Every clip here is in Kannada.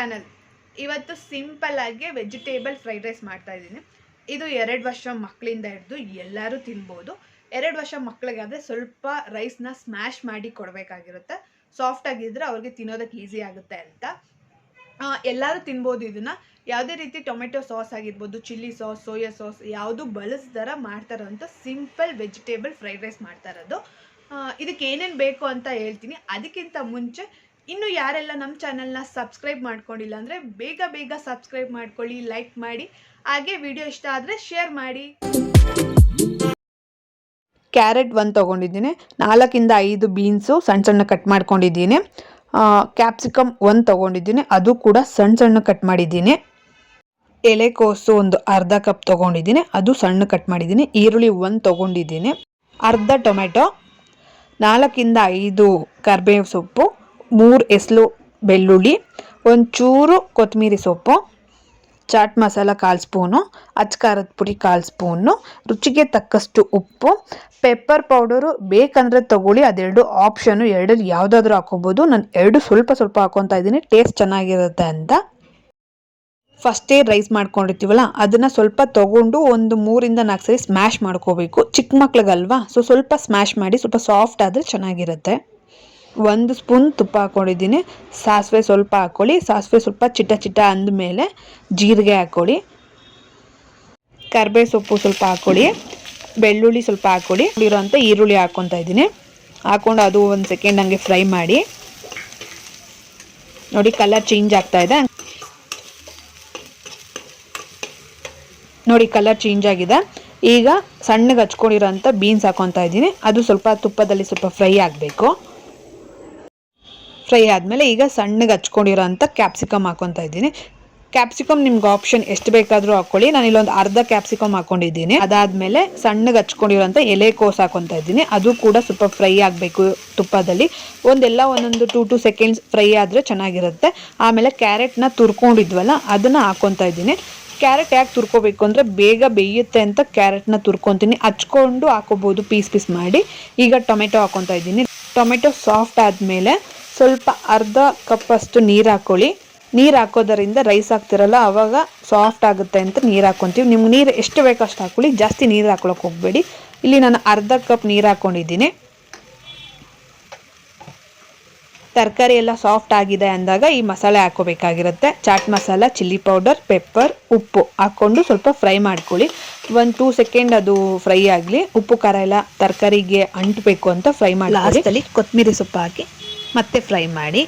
ಚಾನಲ್. ಇವತ್ತು ಸಿಂಪಲ್ ಆಗಿ ವೆಜಿಟೇಬಲ್ ಫ್ರೈಡ್ ರೈಸ್ ಮಾಡ್ತಾ ಇದ್ದೀನಿ. ಇದು 2 ವರ್ಷ ಮಕ್ಕಳಿಂದ ಹಿಡಿದು ಎಲ್ಲರೂ ತಿನ್ಬೋದು. 2 ವರ್ಷ ಮಕ್ಕಳಿಗಾದರೆ ಸ್ವಲ್ಪ ರೈಸ್ನ ಸ್ಮ್ಯಾಶ್ ಮಾಡಿ ಕೊಡಬೇಕಾಗಿರುತ್ತೆ. ಸಾಫ್ಟ್ ಆಗಿದ್ರೆ ಅವ್ರಿಗೆ ತಿನ್ನೋದಕ್ಕೆ ಈಸಿ ಆಗುತ್ತೆ ಅಂತ. ಎಲ್ಲರೂ ತಿನ್ಬೋದು. ಇದನ್ನು ಯಾವುದೇ ರೀತಿ ಟೊಮೆಟೊ ಸಾಸ್ ಆಗಿರ್ಬೋದು, ಚಿಲ್ಲಿ ಸಾಸ್, ಸೋಯಾ ಸಾಸ್ ಯಾವುದು ಬಳಸ್ದಾರ ಮಾಡ್ತಾರಂತ ಸಿಂಪಲ್ ವೆಜಿಟೇಬಲ್ ಫ್ರೈಡ್ ರೈಸ್ ಮಾಡ್ತಾ ಇರೋದು. ಇದಕ್ಕೆ ಏನೇನು ಬೇಕು ಅಂತ ಹೇಳ್ತೀನಿ. ಅದಕ್ಕಿಂತ ಮುಂಚೆ ಇನ್ನು ಯಾರೆಲ್ಲ ನಮ್ಮ ಚಾನಲ್ನ ಸಬ್ಸ್ಕ್ರೈಬ್ ಮಾಡ್ಕೊಂಡಿಲ್ಲ ಅಂದರೆ ಬೇಗ ಸಬ್ಸ್ಕ್ರೈಬ್ ಮಾಡ್ಕೊಳ್ಳಿ, ಲೈಕ್ ಮಾಡಿ, ಹಾಗೆ ವಿಡಿಯೋ ಇಷ್ಟ ಆದರೆ ಶೇರ್ ಮಾಡಿ. ಕ್ಯಾರೆಟ್ 1 ತೊಗೊಂಡಿದ್ದೀನಿ, 4 ಇಂದ 5 ಬೀನ್ಸು ಸಣ್ಣ ಕಟ್ ಮಾಡ್ಕೊಂಡಿದ್ದೀನಿ. ಕ್ಯಾಪ್ಸಿಕಮ್ 1 ತೊಗೊಂಡಿದ್ದೀನಿ, ಅದು ಕೂಡ ಸಣ್ಣ ಕಟ್ ಮಾಡಿದ್ದೀನಿ. ಎಲೆಕೋಸು ಒಂದು ಅರ್ಧ ಕಪ್ ತೊಗೊಂಡಿದ್ದೀನಿ, ಅದು ಸಣ್ಣ ಕಟ್ ಮಾಡಿದ್ದೀನಿ. ಈರುಳ್ಳಿ 1 ತೊಗೊಂಡಿದ್ದೀನಿ, ಅರ್ಧ ಟೊಮೆಟೊ, 4 ಇಂದ 5 ಕರಿಬೇವು ಸೊಪ್ಪು, 3 ಎಸ್ಲು ಬೆಳ್ಳುಳ್ಳಿ, ಒಂಚೂರು ಕೊತ್ತಂಬರಿ ಸೊಪ್ಪು, ಚಾಟ್ ಮಸಾಲ 1/4 ಸ್ಪೂನು, ಅಚ್ಕಾರದ ಪುಡಿ 1/4 ಸ್ಪೂನು, ರುಚಿಗೆ ತಕ್ಕಷ್ಟು ಉಪ್ಪು, ಪೆಪ್ಪರ್ ಪೌಡರು ಬೇಕಂದರೆ ತಗೊಳ್ಳಿ, ಅದೆರಡು ಆಪ್ಷನು. ಎರಡಲ್ಲಿ ಯಾವುದಾದ್ರೂ ಹಾಕೋಬೋದು. ನಾನು 2 ಸ್ವಲ್ಪ ಹಾಕೊತಾ ಇದ್ದೀನಿ, ಟೇಸ್ಟ್ ಚೆನ್ನಾಗಿರುತ್ತೆ ಅಂತ. ಫಸ್ಟೇ ರೈಸ್ ಮಾಡ್ಕೊಂಡಿರ್ತೀವಲ್ಲ ಅದನ್ನು ಸ್ವಲ್ಪ ತೊಗೊಂಡು ಒಂದು 3 ಇಂದ 4 ಸರಿ ಸ್ಮ್ಯಾಶ್ ಮಾಡ್ಕೋಬೇಕು. ಚಿಕ್ಕ ಮಕ್ಳಿಗಲ್ವಾ, ಸ್ವಲ್ಪ ಸ್ಮ್ಯಾಶ್ ಮಾಡಿ, ಸ್ವಲ್ಪ ಸಾಫ್ಟ್ ಆದರೆ ಚೆನ್ನಾಗಿರುತ್ತೆ. 1 ಸ್ಪೂನ್ ತುಪ್ಪ ಹಾಕ್ಕೊಂಡಿದ್ದೀನಿ. ಸಾಸಿವೆ ಸ್ವಲ್ಪ ಹಾಕ್ಕೊಳ್ಳಿ. ಸಾಸಿವೆ ಸ್ವಲ್ಪ ಚಿಟ್ಟ ಅಂದಮೇಲೆ ಜೀರಿಗೆ ಹಾಕ್ಕೊಳ್ಳಿ. ಕರಿಬೇವು ಸೊಪ್ಪು ಸ್ವಲ್ಪ ಹಾಕ್ಕೊಳ್ಳಿ. ಬೆಳ್ಳುಳ್ಳಿ ಸ್ವಲ್ಪ ಹಾಕ್ಕೊಳ್ಳಿ. ಇರೋಂಥ ಈರುಳ್ಳಿ ಹಾಕ್ಕೊತಾ ಇದ್ದೀನಿ. ಹಾಕ್ಕೊಂಡು ಅದು 1 ಸೆಕೆಂಡ್ ಹಂಗೆ ಫ್ರೈ ಮಾಡಿ. ನೋಡಿ ಕಲರ್ ಚೇಂಜ್ ಆಗ್ತಾ ಇದೆ. ನೋಡಿ ಕಲರ್ ಚೇಂಜ್ ಆಗಿದೆ. ಈಗ ಸಣ್ಣಗೆ ಹಚ್ಕೊಂಡಿರೋಂಥ ಬೀನ್ಸ್ ಹಾಕ್ಕೊತಾ ಇದ್ದೀನಿ. ಅದು ಸ್ವಲ್ಪ ತುಪ್ಪದಲ್ಲಿ ಸ್ವಲ್ಪ ಫ್ರೈ ಆಗಬೇಕು. ಫ್ರೈ ಆದಮೇಲೆ ಈಗ ಸಣ್ಣಗೆ ಹಚ್ಕೊಂಡಿರೋಂಥ ಕ್ಯಾಪ್ಸಿಕಮ್ ಹಾಕ್ಕೊತಾ ಇದ್ದೀನಿ. ಕ್ಯಾಪ್ಸಿಕಮ್ ನಿಮ್ಗೆ ಆಪ್ಷನ್ ಎಷ್ಟು ಬೇಕಾದರೂ ಹಾಕ್ಕೊಳ್ಳಿ. ನಾನು ಇಲ್ಲೊಂದು ಅರ್ಧ ಕ್ಯಾಪ್ಸಿಕಮ್ ಹಾಕ್ಕೊಂಡಿದ್ದೀನಿ. ಅದಾದಮೇಲೆ ಸಣ್ಣಗೆ ಹಚ್ಕೊಂಡಿರೋಂಥ ಎಲೆಕೋಸು ಹಾಕ್ಕೊತಾ ಇದ್ದೀನಿ. ಅದು ಕೂಡ ಸ್ವಲ್ಪ ಫ್ರೈ ಆಗಬೇಕು ತುಪ್ಪದಲ್ಲಿ. ಒಂದೊಂದು 2 ಸೆಕೆಂಡ್ಸ್ ಫ್ರೈ ಆದರೆ ಚೆನ್ನಾಗಿರುತ್ತೆ. ಆಮೇಲೆ ಕ್ಯಾರೆಟ್ನ ತುರ್ಕೊಂಡಿದ್ವಲ್ಲ ಅದನ್ನು ಹಾಕ್ಕೊತಾ ಇದ್ದೀನಿ. ಕ್ಯಾರೆಟ್ ಯಾಕೆ ತುರ್ಕೋಬೇಕು ಅಂದರೆ ಬೇಗ ಬೇಯುತ್ತೆ ಅಂತ ಕ್ಯಾರೆಟ್ನ ತುರ್ಕೊತೀನಿ. ಹಚ್ಕೊಂಡು ಹಾಕೋಬೋದು ಪೀಸ್ ಮಾಡಿ. ಈಗ ಟೊಮೆಟೊ ಹಾಕ್ಕೊತಾ ಇದ್ದೀನಿ. ಟೊಮೆಟೊ ಸಾಫ್ಟ್ ಆದಮೇಲೆ ಸ್ವಲ್ಪ ಅರ್ಧ ಕಪ್ಪಷ್ಟು ನೀರು ಹಾಕ್ಕೊಳ್ಳಿ. ನೀರು ಹಾಕೋದರಿಂದ ರೈಸ್ ಹಾಕ್ತಿರಲ್ಲ ಆವಾಗ ಸಾಫ್ಟ್ ಆಗುತ್ತೆ ಅಂತ ನೀರು ಹಾಕ್ಕೊತೀವಿ. ನಿಮ್ಗೆ ನೀರು ಎಷ್ಟು ಬೇಕೋ ಅಷ್ಟು ಹಾಕ್ಕೊಳ್ಳಿ, ಜಾಸ್ತಿ ನೀರು ಹಾಕ್ಕೊಳಕ್ಕೆ ಹೋಗಬೇಡಿ. ಇಲ್ಲಿ ನಾನು ಅರ್ಧ ಕಪ್ ನೀರು ಹಾಕ್ಕೊಂಡಿದ್ದೀನಿ. ತರಕಾರಿ ಎಲ್ಲ ಸಾಫ್ಟ್ ಆಗಿದೆ ಅಂದಾಗ ಈ ಮಸಾಲೆ ಹಾಕ್ಕೋಬೇಕಾಗಿರುತ್ತೆ. Chaat masala, chilli powder, pepper, ಉಪ್ಪು ಹಾಕ್ಕೊಂಡು ಸ್ವಲ್ಪ ಫ್ರೈ ಮಾಡ್ಕೊಳ್ಳಿ. 1-2 ಸೆಕೆಂಡ್ ಅದು ಫ್ರೈ ಆಗಲಿ. ಉಪ್ಪು ಖಾರ ಎಲ್ಲ ತರಕಾರಿಗೆ ಅಂಟಬೇಕು ಅಂತ ಫ್ರೈ ಮಾಡಿ. ಲಾಸ್ಟಲ್ಲಿ ಕೊತ್ತಂಬರಿ ಸೊಪ್ಪು ಹಾಕಿ ಮತ್ತೆ ಫ್ರೈ ಮಾಡಿ.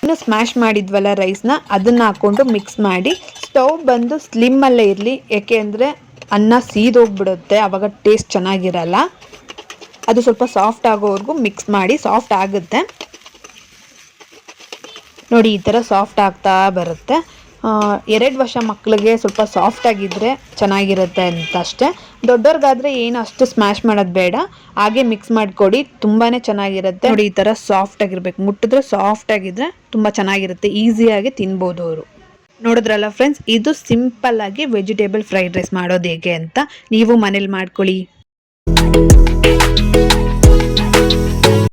ಇನ್ನು ಸ್ಮ್ಯಾಶ್ ಮಾಡಿದ್ವಲ್ಲ ರೈಸ್ನ, ಅದನ್ನು ಹಾಕ್ಕೊಂಡು ಮಿಕ್ಸ್ ಮಾಡಿ. ಸ್ಟವ್ ಬಂದು ಸ್ಲಿಮ್ಮಲ್ಲೇ ಇರಲಿ, ಏಕೆ ಅಂದರೆ ಅನ್ನ ಸೀದೋಗ್ಬಿಡುತ್ತೆ, ಆವಾಗ ಟೇಸ್ಟ್ ಚೆನ್ನಾಗಿರಲ್ಲ. ಅದು ಸ್ವಲ್ಪ ಸಾಫ್ಟ್ ಆಗೋವರೆಗೂ ಮಿಕ್ಸ್ ಮಾಡಿ. ಸಾಫ್ಟ್ ಆಗುತ್ತೆ ನೋಡಿ, ಈ ಥರ ಸಾಫ್ಟ್ ಆಗ್ತಾ ಬರುತ್ತೆ. 2 ವರ್ಷ ಮಕ್ಕಳಿಗೆ ಸ್ವಲ್ಪ ಸಾಫ್ಟ್ ಆಗಿದ್ದರೆ ಚೆನ್ನಾಗಿರುತ್ತೆ ಅಂತ ಅಷ್ಟೇ. ದೊಡ್ಡವ್ರಿಗಾದರೆ ಏನು ಅಷ್ಟು ಸ್ಮ್ಯಾಶ್ ಮಾಡೋದು ಬೇಡ, ಹಾಗೆ ಮಿಕ್ಸ್ ಮಾಡಿಕೊಡಿ, ತುಂಬಾ ಚೆನ್ನಾಗಿರುತ್ತೆ. ನೋಡಿ ಈ ಥರ ಸಾಫ್ಟ್ ಆಗಿರ್ಬೇಕು, ಮುಟ್ಟಿದ್ರೆ ಸಾಫ್ಟ್ ಆಗಿದ್ರೆ ತುಂಬ ಚೆನ್ನಾಗಿರುತ್ತೆ, ಈಸಿಯಾಗಿ ತಿನ್ಬೋದು ಅವರು. ನೋಡಿದ್ರಲ್ಲ ಫ್ರೆಂಡ್ಸ್, ಇದು ಸಿಂಪಲ್ ಆಗಿ ವೆಜಿಟೇಬಲ್ ಫ್ರೈಡ್ ರೈಸ್ ಮಾಡೋದು ಹೇಗೆ ಅಂತ. ನೀವು ಮನೇಲಿ ಮಾಡ್ಕೊಳ್ಳಿ.